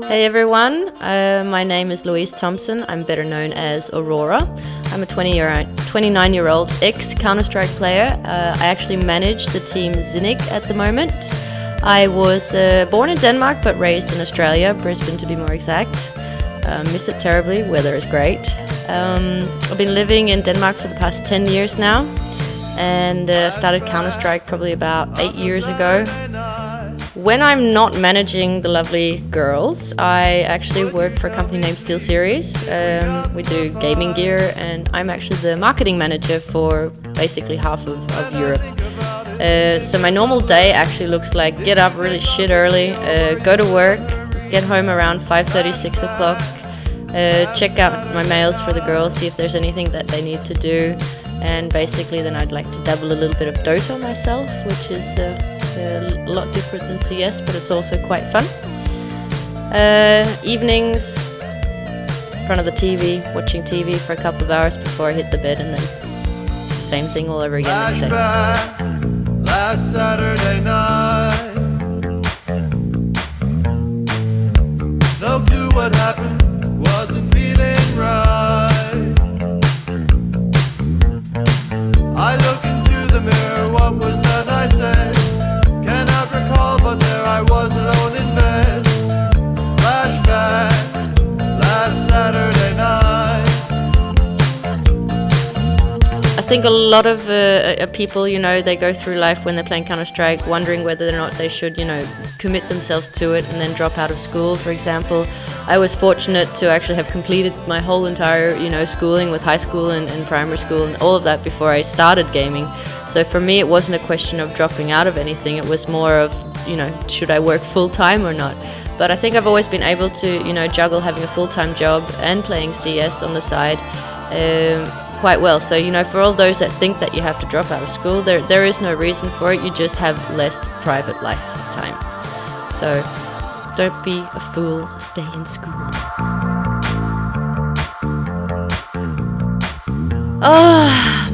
Hey everyone, my name is Louise Thompson. I'm better known as AurorA. I'm a 29-year-old ex-Counter-Strike player. I actually manage the team Zinnik at the moment. I was born in Denmark but raised in Australia, Brisbane to be more exact. Miss it terribly, weather is great. I've been living in Denmark for the past 10 years now and started Counter-Strike probably about 8 years ago. When I'm not managing the lovely girls, I actually work for a company named SteelSeries. We do gaming gear, and I'm actually the marketing manager for basically half of Europe. So my normal day actually looks like get up really shit early, go to work, get home around 5:30, 6 o'clock, check out my mails for the girls, see if there's anything that they need to do, and basically then I'd like to dabble a little bit of Dota myself, which is a lot different than CS, but it's also quite fun. Evenings, in front of the TV, watching TV for a couple of hours before I hit the bed, and then same thing all over again. Last Saturday night, no clue what happened, wasn't feeling right. I look into the mirror, what was that I said? Cannot recall, but there I was alone in bed. Flashback, last Saturday night. I think a lot of people, they go through life when they're playing Counter-Strike wondering whether or not they should, commit themselves to it and then drop out of school, for example. I was fortunate to actually have completed my whole entire, schooling with high school and primary school and all of that before I started gaming. So for me, it wasn't a question of dropping out of anything. It was more of, should I work full-time or not? But I think I've always been able to, juggle having a full-time job and playing CS on the side quite well. So, for all those that think that you have to drop out of school, there is no reason for it. You just have less private life time. So don't be a fool, stay in school.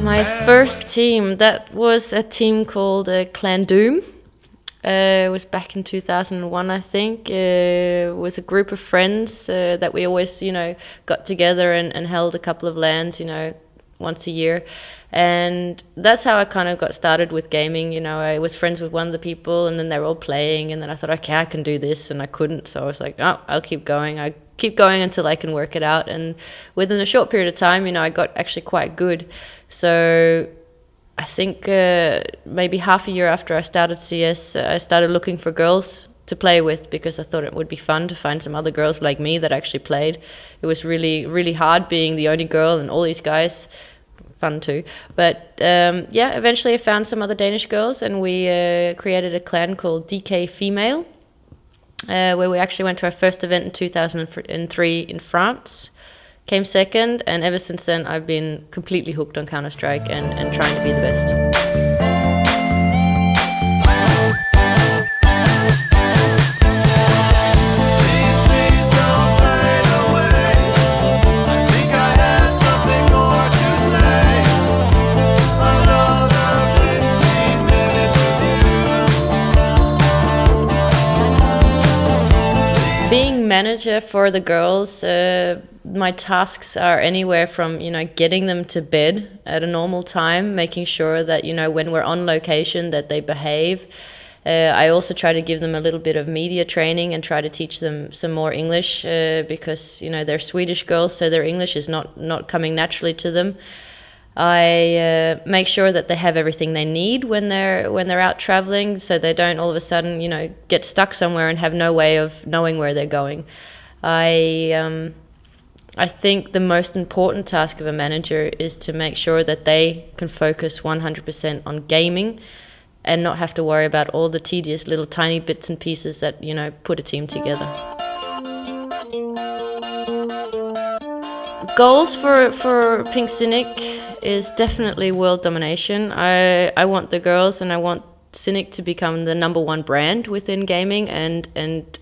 My first team, that was a team called Clan Doom. It was back in 2001, I think. It was a group of friends that we always, got together and held a couple of LANs, once a year. And that's how I kind of got started with gaming. I was friends with one of the people, and then they were all playing, and then I thought, okay, I can do this, and I couldn't. So I was like, oh, I'll keep going. I keep going until I can work it out. And within a short period of time, I got actually quite good. So I think maybe half a year after I started CS, I started looking for girls to play with because I thought it would be fun to find some other girls like me that actually played. It was really, really hard being the only girl and all these guys. Fun too. But eventually I found some other Danish girls, and we created a clan called DK Female, where we actually went to our first event in 2003 in France. Came second, and ever since then I've been completely hooked on Counter-Strike and trying to be the best. Being manager for the girls, my tasks are anywhere from, getting them to bed at a normal time, making sure that, when we're on location that they behave. I also try to give them a little bit of media training and try to teach them some more English because, they're Swedish girls, so their English is not coming naturally to them. I make sure that they have everything they need when they're out traveling, so they don't all of a sudden, get stuck somewhere and have no way of knowing where they're going. I think the most important task of a manager is to make sure that they can focus 100% on gaming and not have to worry about all the tedious little tiny bits and pieces that, put a team together. Goals for Pink Cynic is definitely world domination. I want the girls and I want Cynic to become the number one brand within gaming and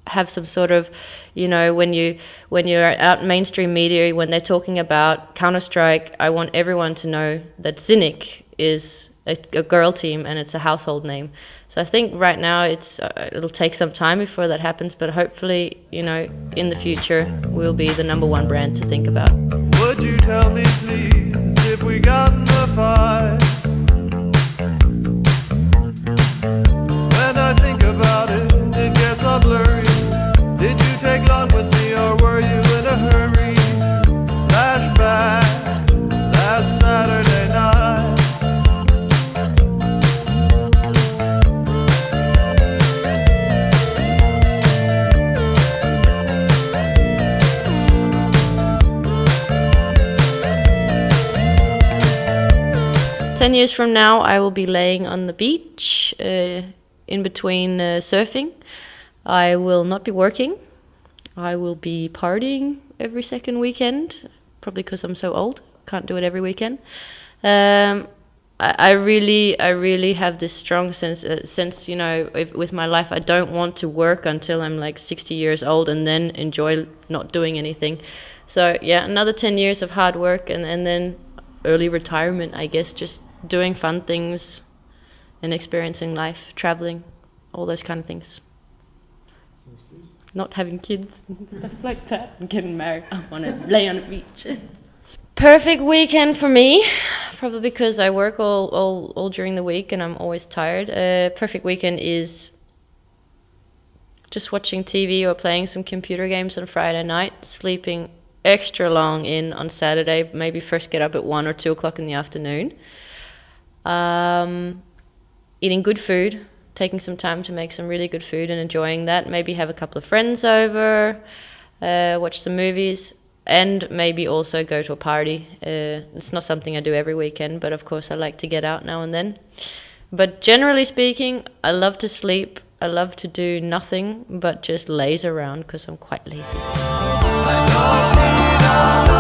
have some sort of, when you're out in mainstream media, when they're talking about Counter-Strike, I want everyone to know that Cynic is a girl team, and it's a household name. So I think right now it'll take some time before that happens, but hopefully, you know, in the future we'll be the #1 brand to think about. Would you tell me please if we got in a fight? When I think about it, it gets all blurry. Did you take long with me or were you in a hurry? Flashback, last Saturday night. 10 years from now, I will be laying on the beach in between surfing. I will not be working. I will be partying every second weekend, probably because I'm so old. Can't do it every weekend. I really have this strong sense, you know, with my life, I don't want to work until I'm like 60 years old and then enjoy not doing anything. So yeah, another 10 years of hard work and then early retirement, I guess, just doing fun things and experiencing life, traveling, all those kind of things. Sounds good. Not having kids and stuff like that, and getting married. I want to lay on a beach. Perfect weekend for me, probably because I work all during the week and I'm always tired. Perfect weekend is just watching TV or playing some computer games on Friday night, sleeping extra long in on Saturday, maybe first get up at 1 or 2 o'clock in the afternoon. Eating good food, taking some time to make some really good food and enjoying that. Maybe have a couple of friends over, watch some movies, and maybe also go to a party. It's not something I do every weekend, but of course I like to get out now and then. But generally speaking, I love to sleep. I love to do nothing but just laze around because I'm quite lazy. I don't need a